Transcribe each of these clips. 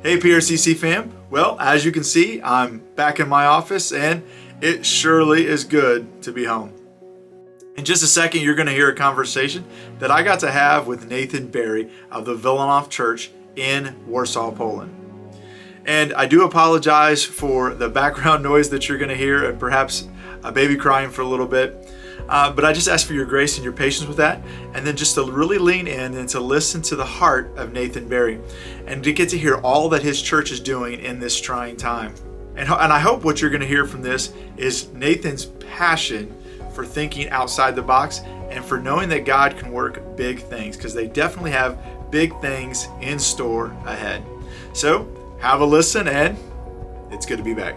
Hey PRCC fam, well as you can see I'm back in my office and it surely is good to be home. In just a second you're going to hear a conversation that I got to have with Nathan Barry of the Wilanow Church in Warsaw, Poland. And I do apologize for the background noise that you're going to hear and perhaps a baby crying for a little bit. But I just ask for your grace and your patience with that, and then just to really lean in and to listen to the heart of Nathan Barry and to get to hear all that his church is doing in this trying time. And I hope what you're going to hear from this is Nathan's passion for thinking outside the box and for knowing that God can work big things, because they definitely have big things in store ahead. So have a listen, and it's good to be back.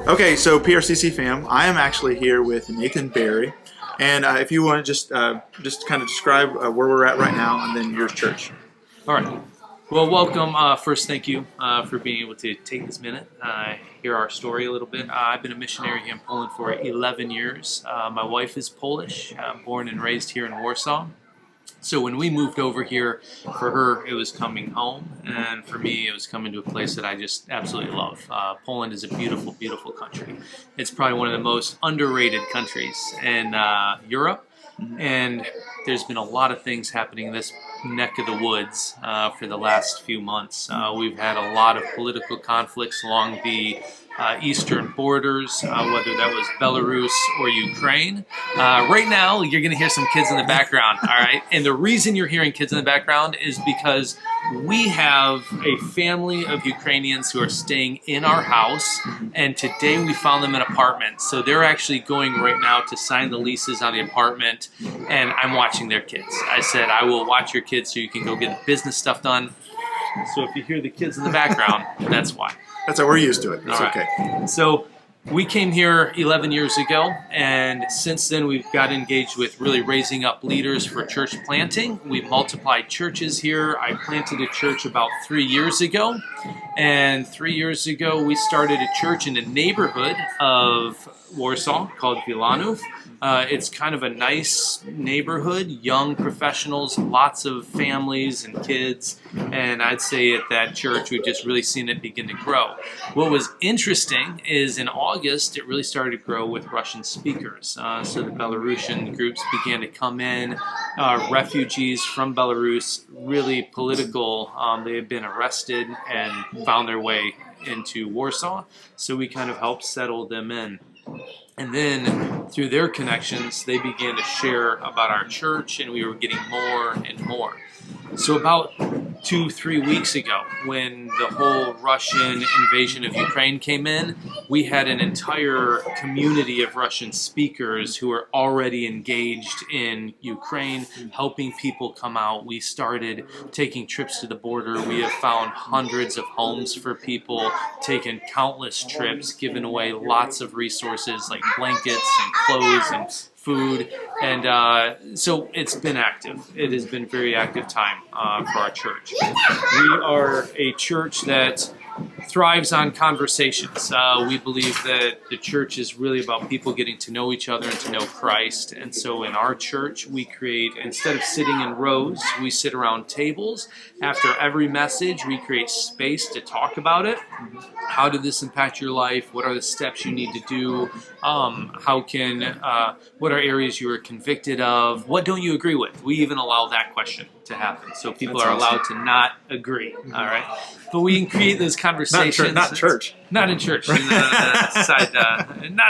Okay, so PRCC fam, I am actually here with Nathan Barry, and if you want to just kind of describe where we're at right now, and then your church. All right. Well, welcome. First, thank you for being able to take this minute, hear our story a little bit. I've been a missionary here in Poland for 11 years. My wife is Polish, born and raised here in Warsaw. So when we moved over here, for her it was coming home, and for me it was coming to a place that I just absolutely love. Poland is a beautiful, beautiful country. It's probably one of the most underrated countries in Europe, and there's been a lot of things happening in this neck of the woods for the last few months. We've had a lot of political conflicts along the eastern borders, whether that was Belarus or Ukraine. Right now, you're going to hear some kids in the background, all right? And the reason you're hearing kids in the background is because we have a family of Ukrainians who are staying in our house, and today we found them an apartment. So they're actually going right now to sign the leases on the apartment, and I'm watching their kids. I said, I will watch your kids so you can go get the business stuff done. So if you hear the kids in the background, that's why. That's how we're used to it. It's All okay. right. So we came here 11 years ago, and since then we've got engaged with really raising up leaders for church planting. We've multiplied churches here. I planted a church about 3 years ago, and 3 years ago we started a church in a neighborhood of Warsaw called Wilanow. It's kind of a nice neighborhood, young professionals, lots of families and kids, and I'd say at that church we've just really seen it begin to grow. What was interesting is in August it really started to grow with Russian speakers. So the Belarusian groups began to come in, refugees from Belarus, really political. They had been arrested and found their way into Warsaw, so we kind of helped settle them in. And then through their connections, they began to share about our church, and we were getting more and more. So about 2-3 weeks ago, when the whole Russian invasion of Ukraine came in, we had an entire community of Russian speakers who were already engaged in Ukraine, helping people come out. We started taking trips to the border. We have found hundreds of homes for people, taken countless trips, given away lots of resources like blankets and clothes and food, and so it's been active. It has been very active time for our church. We are a church that thrives on conversations. We believe that the church is really about people getting to know each other and to know Christ, and so in our church we create, instead of sitting in rows, we sit around tables. After every message we create space to talk about it. How did this impact your life? What are the steps you need to do? What are areas you are convicted of? What don't you agree with? We even allow that question to happen, so people are allowed to not agree. All right, but we can create those conversations. Not church. Not in church. Not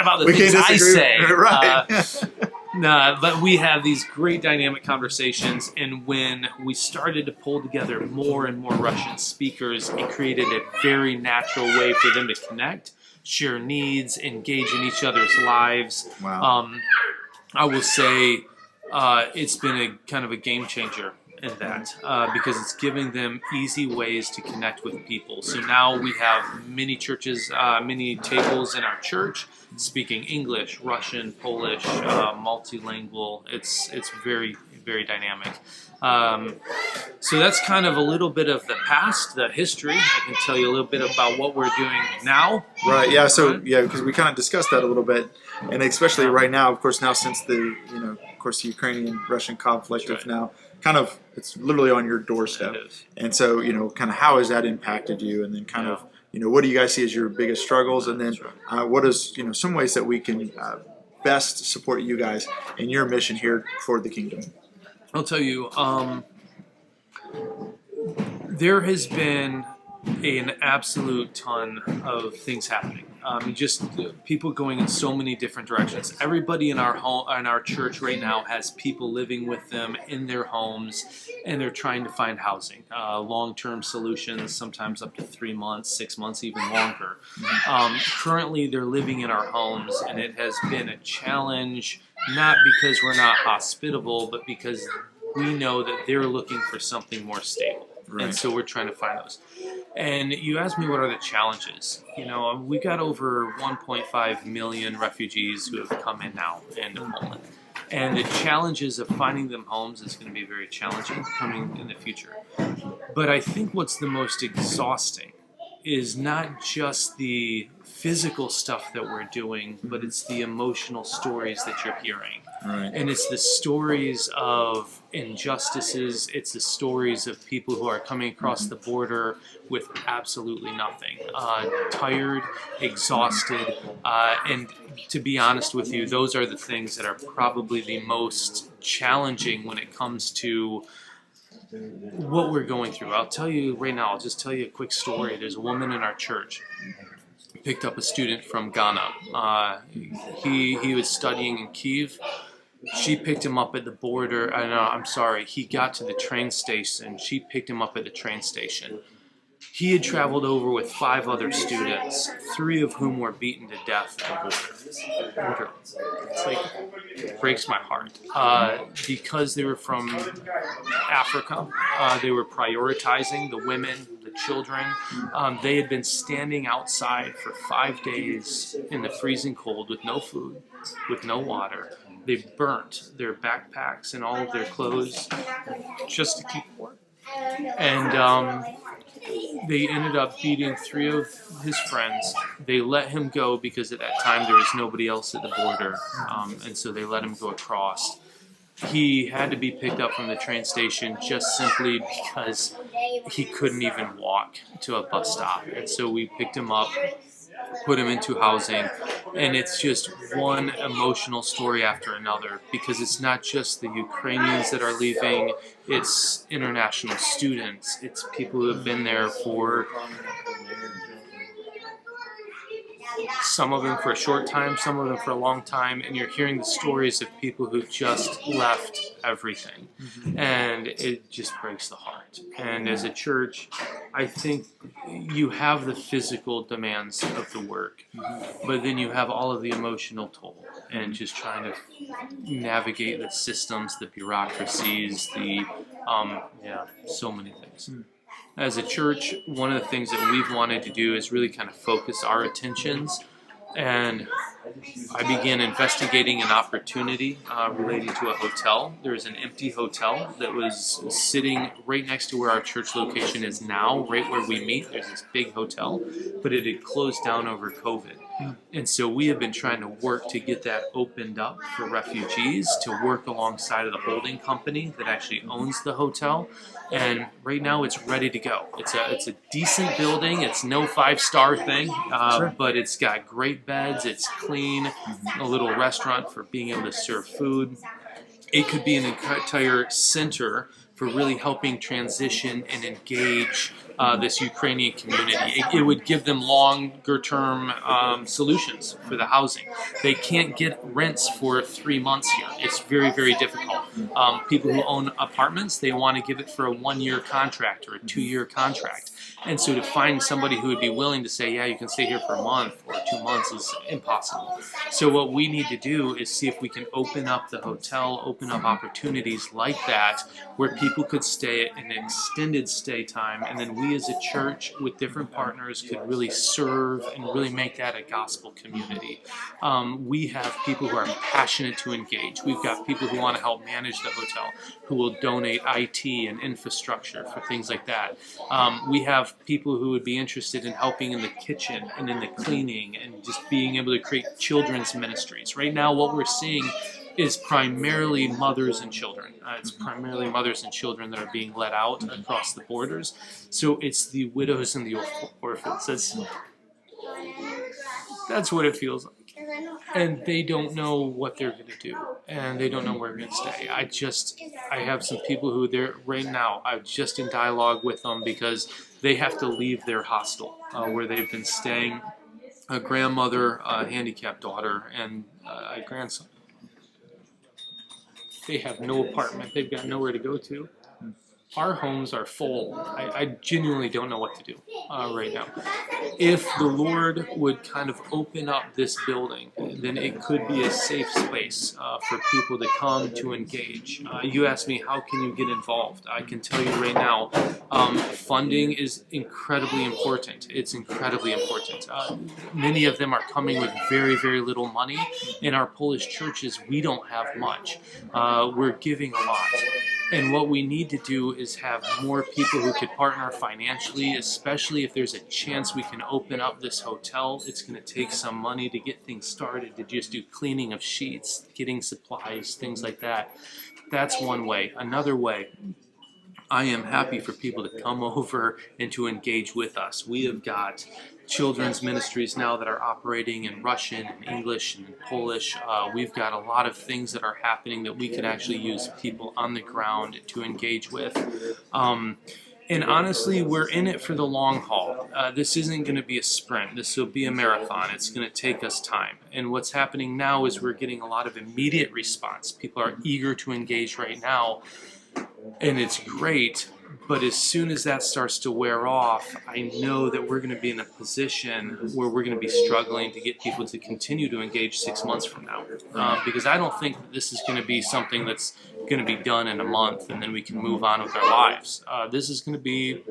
about the things I say. Right. No, but we have these great dynamic conversations, and when we started to pull together more and more Russian speakers, it created a very natural way for them to connect, share needs, engage in each other's lives. Wow. I will say it's been a kind of a game changer in that because it's giving them easy ways to connect with people. So now we have many churches, many tables in our church speaking English, Russian, Polish, multilingual. It's very, very dynamic. So that's kind of a little bit of the past, the history. I can tell you a little bit about what we're doing now. Right. Yeah. So because we kind of discussed that a little bit, and especially right now, of course, now since the of course, the Ukrainian-Russian conflict have now kind of, it's literally on your doorstep. It is. And so, kind of how has that impacted you? And then kind of, what do you guys see as your biggest struggles? And then what is, some ways that we can best support you guys in your mission here for the kingdom? I'll tell you, there has been an absolute ton of things happening. Just people going in so many different directions. Everybody in our home, in our church right now, has people living with them in their homes, and they're trying to find housing, long-term solutions, sometimes up to 3 months, 6 months, even longer. Currently, they're living in our homes, and it has been a challenge, not because we're not hospitable, but because we know that they're looking for something more stable. Right. And so we're trying to find those. And you asked me what are the challenges. We got over 1.5 million refugees who have come in now into Poland. And the challenges of finding them homes is going to be very challenging coming in the future. But I think what's the most exhausting is not just the physical stuff that we're doing, but it's the emotional stories that you're hearing. Right. And it's the stories of injustices. It's the stories of people who are coming across the border with absolutely nothing. Tired, exhausted, and to be honest with you, those are the things that are probably the most challenging when it comes to what we're going through. I'll tell you right now, I'll just tell you a quick story. There's a woman in our church picked up a student from Ghana. He was studying in Kyiv. She picked him up at the border. He got to the train station. She picked him up at the train station. He had traveled over with 5 other students, 3 of whom were beaten to death at the border. It's like, it breaks my heart. Because they were from Africa, they were prioritizing the women, the children. They had been standing outside for 5 days in the freezing cold with no food, with no water. They burnt their backpacks and all of their clothes just to keep warm. And they ended up beating 3 of his friends. They let him go because at that time there was nobody else at the border, and so they let him go across. He had to be picked up from the train station just simply because he couldn't even walk to a bus stop. And so we picked him up, put him into housing, and it's just one emotional story after another, because it's not just the Ukrainians that are leaving, it's international students, it's people who have been there for, some of them for a short time, some of them for a long time, and you're hearing the stories of people who just left everything, and it just breaks the heart. And as a church, I think you have the physical demands of the work, but then you have all of the emotional toll, and just trying to navigate the systems, the bureaucracies, so many things. As a church, one of the things that we've wanted to do is really kind of focus our attentions, and I began investigating an opportunity relating to a hotel. There was an empty hotel that was sitting right next to where our church location is now, right where we meet. There's this big hotel, but it had closed down over COVID. And so we have been trying to work to get that opened up for refugees, to work alongside of the holding company that actually owns the hotel. And right now it's ready to go. It's a decent building. It's no 5-star thing, but it's got great beds. It's clean, a little restaurant for being able to serve food. It could be an entire center for really helping transition and engage this Ukrainian community. It would give them longer-term solutions for the housing. They can't get rents for 3 months here. It's very, very difficult. People who own apartments, they want to give it for a 1-year contract or a 2-year contract. And so to find somebody who would be willing to say, yeah, you can stay here for a month or 2 months is impossible. So what we need to do is see if we can open up the hotel, open up opportunities like that, where people could stay an extended stay time, and then we as a church with different partners could really serve and really make that a gospel community. We have people who are passionate to engage. We've got people who want to help manage the hotel, who will donate IT and infrastructure for things like that. We have people who would be interested in helping in the kitchen and in the cleaning and just being able to create children's ministries. Right now, what we're seeing is primarily mothers and children. It's primarily mothers and children that are being let out across the borders. So it's the widows and the orphans. That's what it feels like. And they don't know what they're going to do, and they don't know where they're going to stay. I have some people who they're right now, I'm just in dialogue with them because they have to leave their hostel where they've been staying. A grandmother, a handicapped daughter, and a grandson. They have no apartment. They've got nowhere to go to. Our homes are full. I genuinely don't know what to do right now. If the Lord would kind of open up this building, then it could be a safe space for people to come to engage. You asked me, how can you get involved? I can tell you right now, funding is incredibly important. It's incredibly important. Many of them are coming with very, very little money. In our Polish churches, we don't have much. We're giving a lot. And what we need to do is have more people who could partner financially, especially if there's a chance we can open up this hotel. It's going to take some money to get things started, to just do cleaning of sheets, getting supplies, things like that. That's one way. Another way, I am happy for people to come over and to engage with us. We have got children's ministries now that are operating in Russian and English and Polish. We've got a lot of things that are happening that we can actually use people on the ground to engage with. And honestly, we're in it for the long haul. This isn't going to be a sprint. This will be a marathon. It's going to take us time. And what's happening now is we're getting a lot of immediate response. People are eager to engage right now, and it's great. But as soon as that starts to wear off, I know that we're going to be in a position where we're going to be struggling to get people to continue to engage 6 months from now. Because I don't think that this is going to be something that's going to be done in a month and then we can move on with our lives. This is going to be...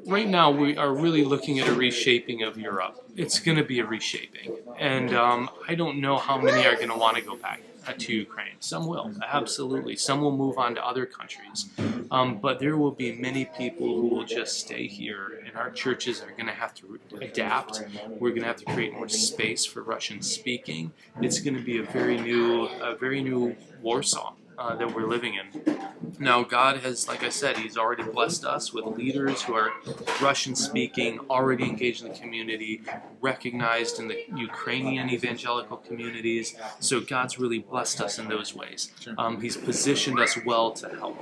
Right now, we are really looking at a reshaping of Europe. It's going to be a reshaping. And I don't know how many are going to want to go back to Ukraine. Some will, absolutely. Some will move on to other countries. But there will be many people who will just stay here, and our churches are going to have to adapt. We're going to have to create more space for Russian speaking. It's going to be a very new Warsaw that we're living in. Now, God has, like I said, He's already blessed us with leaders who are Russian-speaking, already engaged in the community, recognized in the Ukrainian evangelical communities. So God's really blessed us in those ways. He's positioned us well to help.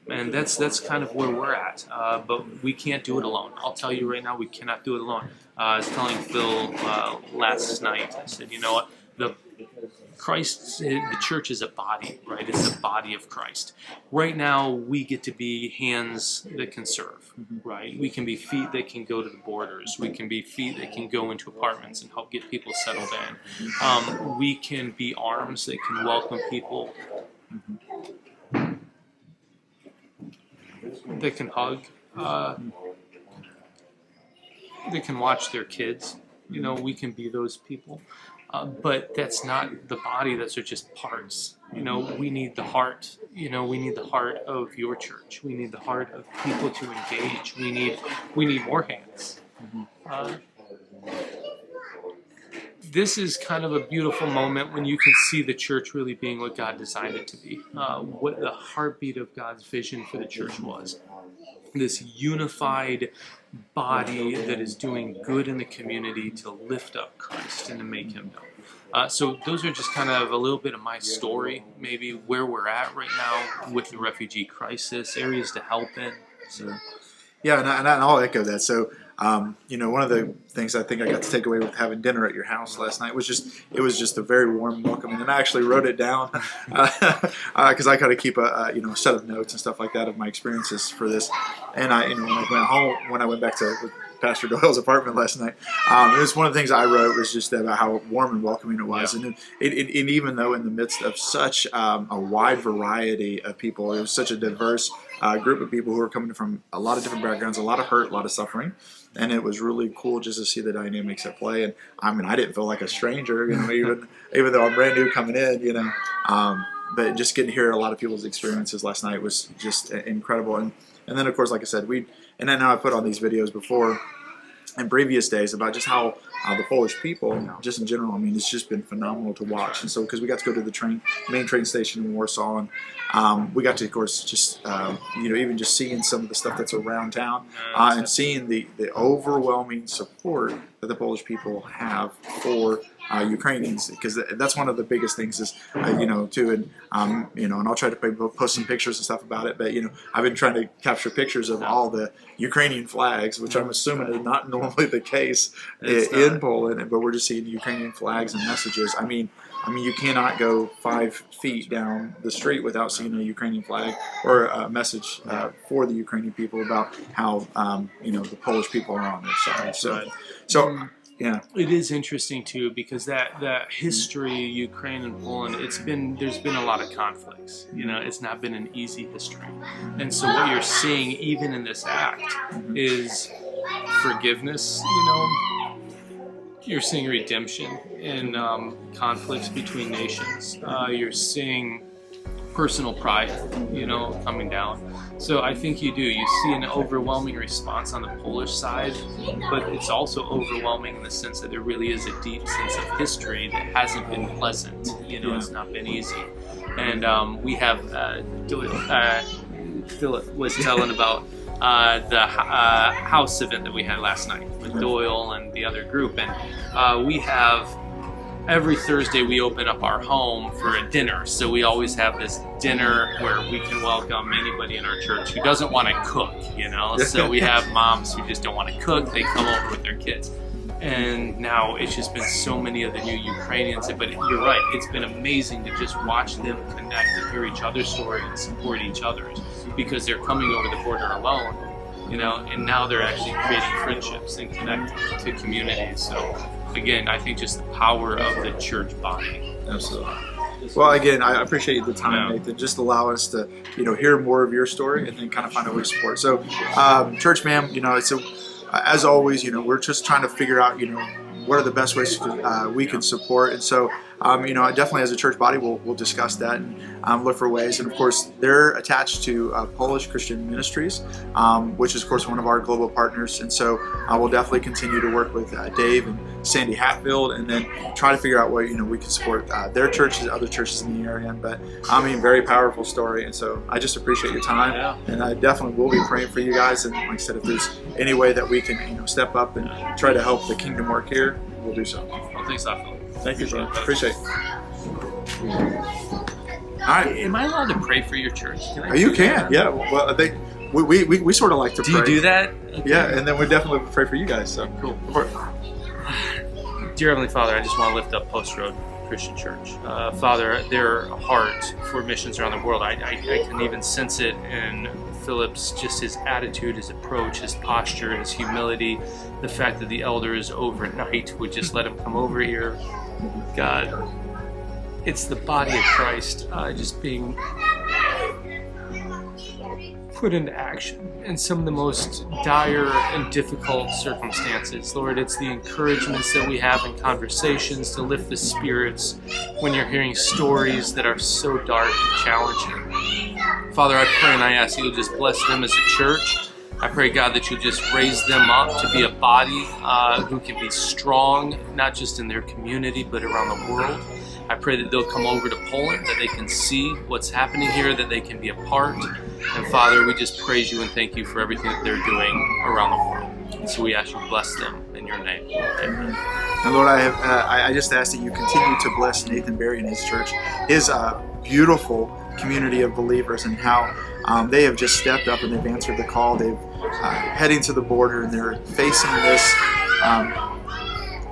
And that's kind of where we're at. But we can't do it alone. I'll tell you right now, we cannot do it alone. I was telling Phil last night, I said, you know what, the church is a body, right? It's the body of Christ. Right now, we get to be hands that can serve, right? We can be feet that can go to the borders. We can be feet that can go into apartments and help get people settled in. We can be arms that can welcome people, that can hug, that can watch their kids. You know, we can be those people. But that's not the body, those are just parts. You know, we need the heart. You know, we need the heart of your church. We need the heart of people to engage. We need more hands. This is kind of a beautiful moment when you can see the church really being what God designed it to be. What the heartbeat of God's vision for the church was. This unified body that is doing good in the community to lift up Christ and to make Him known. So those are just kind of a little bit of my story, maybe where we're at right now with the refugee crisis, areas to help in. So. Yeah, and I'll echo that. So, you know, one of the things I think I got to take away with having dinner at your house last night was just a very warm welcome, and I actually wrote it down because I kind of keep a set of notes and stuff like that of my experiences for this. And when I went back to Pastor Doyle's apartment last night, it was one of the things I wrote was just about how warm and welcoming it was, and even though in the midst of such a wide variety of people, it was such a diverse group of people who were coming from a lot of different backgrounds, a lot of hurt, a lot of suffering, and it was really cool just to see the dynamics at play. And I mean, I didn't feel like a stranger, you know, even though I'm brand new coming in, you know. But just getting to hear a lot of people's experiences last night was just incredible. And then, of course, like I said, and I know I put on these videos before in previous days about just how the Polish people, just in general. I mean, it's just been phenomenal to watch. And so, because we got to go to the main train station in Warsaw, and we got to, of course, just even just seeing some of the stuff that's around town, and seeing the overwhelming support that the Polish people have for Ukrainians, because that's one of the biggest things is, too, and and I'll try to post some pictures and stuff about it, but I've been trying to capture pictures of all the Ukrainian flags, which I'm assuming is not normally the case in Poland, but we're just seeing Ukrainian flags and messages. I mean, you cannot go 5 feet down the street without seeing a Ukrainian flag or a message for the Ukrainian people about how the Polish people are on their side. So. Yeah, it is interesting too, because that history, Ukraine and Poland, there's been a lot of conflicts. It's not been an easy history, and so what you're seeing even in this act is forgiveness. You're seeing redemption in conflicts between nations. You're seeing personal pride, coming down. So I think you see an overwhelming response on the Polish side, but it's also overwhelming in the sense that there really is a deep sense of history that hasn't been pleasant. It's not been easy. And we have, Philip was telling about the house event that we had last night with Doyle and the other group. And we have, every Thursday we open up our home for a dinner. So we always have this dinner where we can welcome anybody in our church who doesn't want to cook, So we have moms who just don't want to cook. They come over with their kids. And now it's just been so many of the new Ukrainians. But you're right, it's been amazing to just watch them connect and hear each other's story and support each other's, because they're coming over the border alone, and now they're actually creating friendships and connecting to communities. So again, I think just the power of the church body. Absolutely. Well, again, I appreciate the time, Nathan. Just allow us to, hear more of your story and then kind of find a way to support. So, church, ma'am, as always, we're just trying to figure out, what are the best ways we can support. And so, definitely as a church body, we'll discuss that and look for ways. And of course, they're attached to Polish Christian Ministries, which is of course one of our global partners. And so we'll definitely continue to work with Dave and Sandy Hatfield, and then try to figure out what we can support their churches, other churches in the area. But very powerful story. And so I just appreciate your time, and I definitely will be praying for you guys. And like I said, if there's any way that we can step up and try to help the kingdom work here, we'll do so. Well, thanks, Philip. Thank you, bro. Appreciate it. All right. Am I allowed to pray for your church? You can. Yeah. Well, I think we sort of like to pray. Do you do that? Okay. Yeah, and then we definitely pray for you guys. So cool. Dear Heavenly Father, I just want to lift up Post Road Christian Church. Father, their heart for missions around the world, I can even sense it in Philip's, just his attitude, his approach, his posture, his humility, the fact that the elders overnight would just let him come over here. God, it's the body of Christ just being put into action in some of the most dire and difficult circumstances. Lord, it's the encouragements that we have in conversations to lift the spirits when you're hearing stories that are so dark and challenging. Father, I pray and I ask you to just bless them as a church. I pray, God, that you'll just raise them up to be a body who can be strong, not just in their community, but around the world. I pray that they'll come over to Poland, that they can see what's happening here, that they can be a part. And Father, we just praise you and thank you for everything that they're doing around the world. And so we ask you to bless them in your name. Amen. And Lord, I just ask that you continue to bless Nathan Berry and his church, his beautiful community of believers, and how they have just stepped up and they've answered the call. They've heading to the border, and they're facing this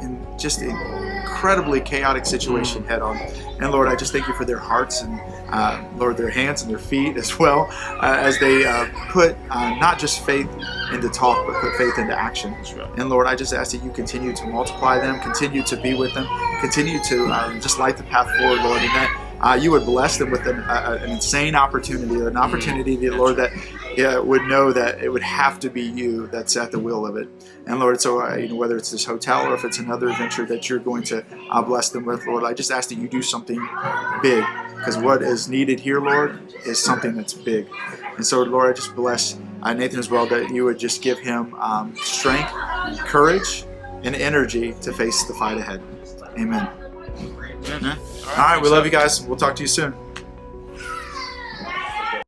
in just incredibly chaotic situation head on. And Lord, I just thank you for their hearts and Lord, their hands and their feet as well, as they put not just faith into talk, but put faith into action. And Lord, I just ask that you continue to multiply them, continue to be with them, continue to just light the path forward, Lord, and that you would bless them with an insane opportunity, an opportunity, Lord, that would know that it would have to be you that's at the wheel of it. And Lord, so whether it's this hotel or if it's another venture that you're going to bless them with, Lord, I just ask that you do something big, because what is needed here, Lord, is something that's big. And so, Lord, I just bless Nathan as well, that you would just give him strength, courage, and energy to face the fight ahead. Amen. Amen. All right, we love you guys. We'll talk to you soon.